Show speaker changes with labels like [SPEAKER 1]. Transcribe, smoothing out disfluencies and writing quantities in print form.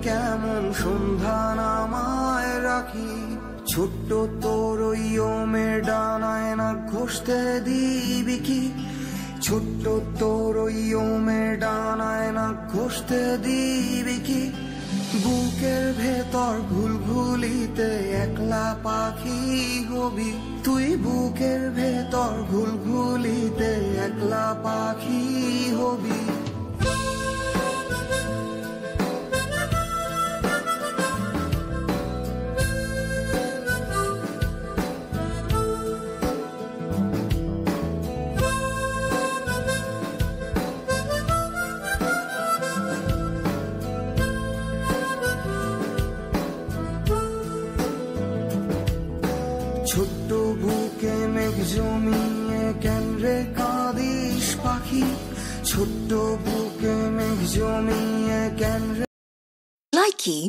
[SPEAKER 1] কেমন সন্ধ্যা নামায় রাখি। ছোট্ট তোর ওই ওমের ডানায় না ঘষতে দিবি কি? ছোট্ট তোর ওই ওমের ডানায় না ঘষতে দিবি কি? বুকের ভেতর ঘুলঘুলিতে একলা পাখি হবি তুই। বুকের ভেতর ঘুলঘুলিতে একলা পাখি হবি। ছোট্ট বুকে মেঘ জমিয়ে কেন রে কাঁদিস পাখি? ছোট্ট বুকে মেঘ জমিয়ে কেন রে।
[SPEAKER 2] Likey